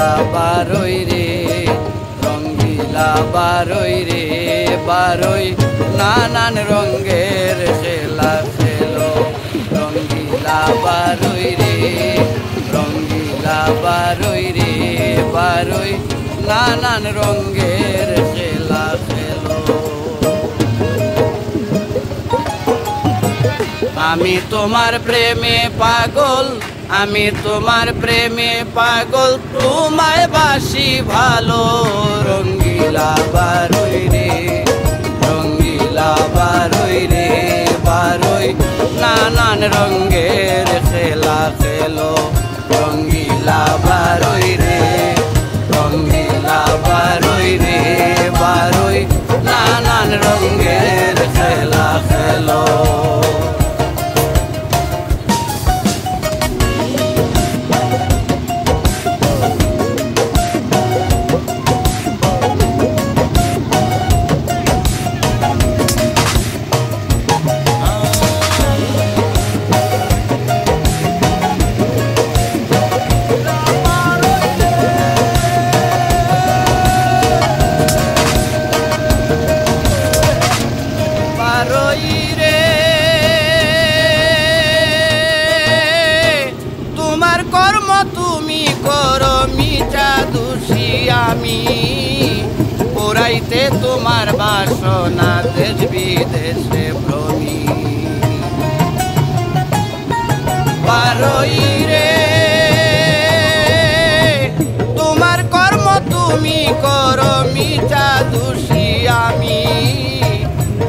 রঙ্গিলা বারোই রে রঙ্গিলা বারোই রে বারোই নানান রঙের খেলা খেলো রঙ্গিলা বারোই রে রঙ্গিলা বারোই রে বারোই নানান রঙের খেলা খেলো। আমি তোমার প্রেমে পাগল আমি তোমার প্রেমে পাগল তোমায় বাসি ভালো রঙ্গিলা বারোই রে রঙ্গিলা বারোই রে বারোই নানান রঙের খেলা খেলো রঙ্গিলা বারোই রে রঙ্গিলা বারোই রে বারোই নানান রঙের খেলা খেলো। আমি পুরাইতে তোমার বাসনা দেশ বিদেশে ভ্রমি বারোই রে তোমার কর্ম তুমি করো মিছা দোষী আমি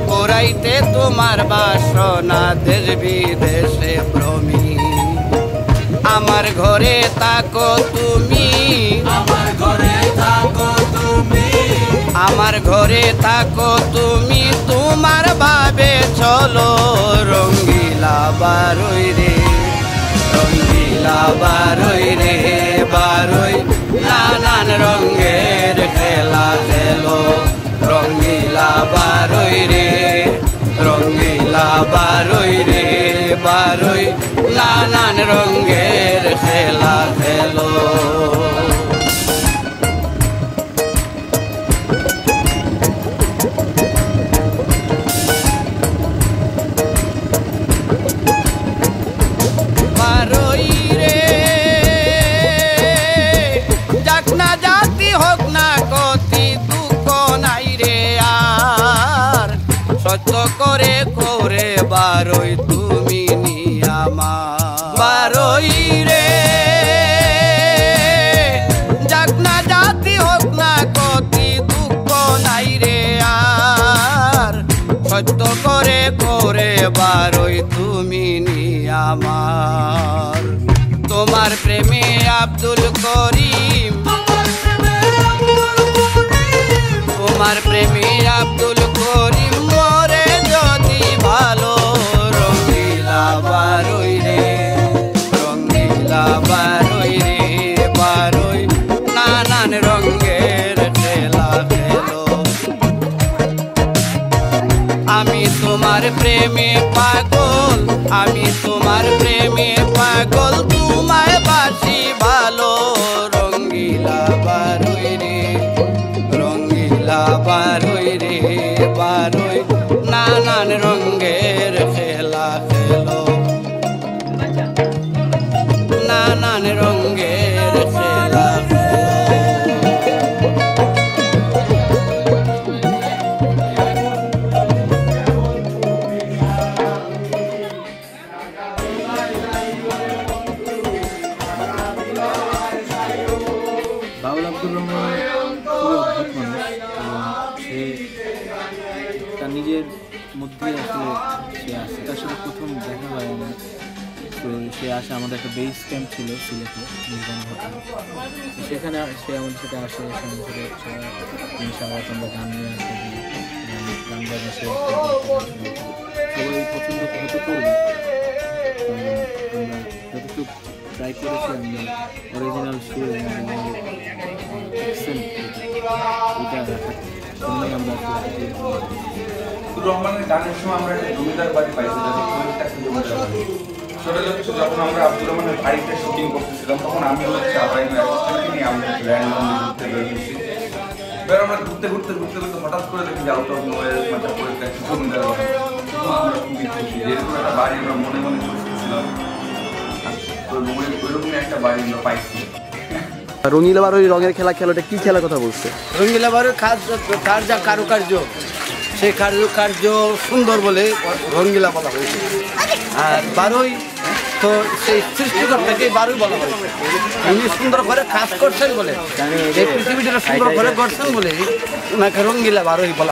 পুরাইতে তোমার বাসনা দেশ বিদেশে ভ্রমি আমার ঘরে থাকো তুমি আমার ঘরে থাকো তুমি আমার ঘরে থাকো তুমি তোমার ভাবে চলো রঙ্গিলা বারোই রে রঙ্গিলা বারোই রে বারোই নানান রঙের খেলা খেলো রঙ্গিলা বারোই রে রঙ্গিলা বারোই রে বারোই নানান রঙের খেলা খেলো। বারোই রে যাক না জাতি হোক না কতি দুঃখ নাই রে আর সত্য করে করে বারোই তুমি নিয়ামা বারোই রে যাক না জাতি হোক না কতি দুঃখ নাই রে আর সত্য করে করে বারোই তুমি নিয়ামার তোমার প্রেমে আব্দুল করিম তোমার প্রেমে আব্দুল করিম মরে যদি ভালো রঙ্গিলা বারোই রে রঙ্গিলা বারোই রে বারোই নানান রঙের খেলা খেলো আমি তোমার প্রেমে পাগল আমি তোমার প্রেমে পাগল তোমায় বাসি ভালো রঙ্গিলা বারোই রে রঙ্গিলা বারোই রে বারোই নানান রঙের খেলা খেলো নানান রঙের খেলা বাউল আব্দুর রহমান খুবই অদ্ভুত মানুষ সে তার নিজের মধ্যে আসলে সে আসে তার সাথে প্রথম দেখা হয় আমার তো সে আসে আমাদের একটা বেস ক্যাম্প ছিল সিলেটে নির্বাণ ঘটনা সেখানে সে আমাদের সাথে আসে আমাদের সাথে সারা আমরা গান নিয়ে আসতে গান বাজনা সে সবাই পছন্দ হতে করবে আমরা যতটুকু ট্রাই করেছি আমরা অরিজিনাল সুর এটা রাখার জন্যই আমরা রহমানের গানের সময় আমরা একটা জমিদার বাড়ি পাইছি হচ্ছে যখন আমরা আব্দুর রহমানের বাড়িতে শুটিং করতেছিলাম তখন আমি হচ্ছে আবার নিয়ে আমরা র্যান্ডমলি ঘুরতে বেরোচ্ছি। এবার আমরা ঘুরতে ঘুরতে হঠাৎ করে দেখি যে আউট অফ নোয়ের মানে পরীক্ষা একটা জমিদার বাড়ি। আমরা খুবই খুশি যেরকম একটা বাড়ি আমরা মনে মনে খুঁজতেছিলাম, তো ওইরকমই একটা বাড়ি আমরা পাইছি। রঙিলা বারোই রঙের খেলা খেলাটা কি খেলার কথা বলছে? রঙ্গিলা বারোই তার যা কারুকার্য, সেই কারুকার্য সুন্দর বলে রঙ্গিলা বলা হয়েছে। আর বারোই তো সেই সৃষ্টিকর্তাকে বারোই বলা হয়েছে। উনি সুন্দর করে কাজ করছেন বলে, এই পৃথিবীটা সুন্দর করে করছেন বলে ওনাকে রঙ্গিলা বারোই বলা।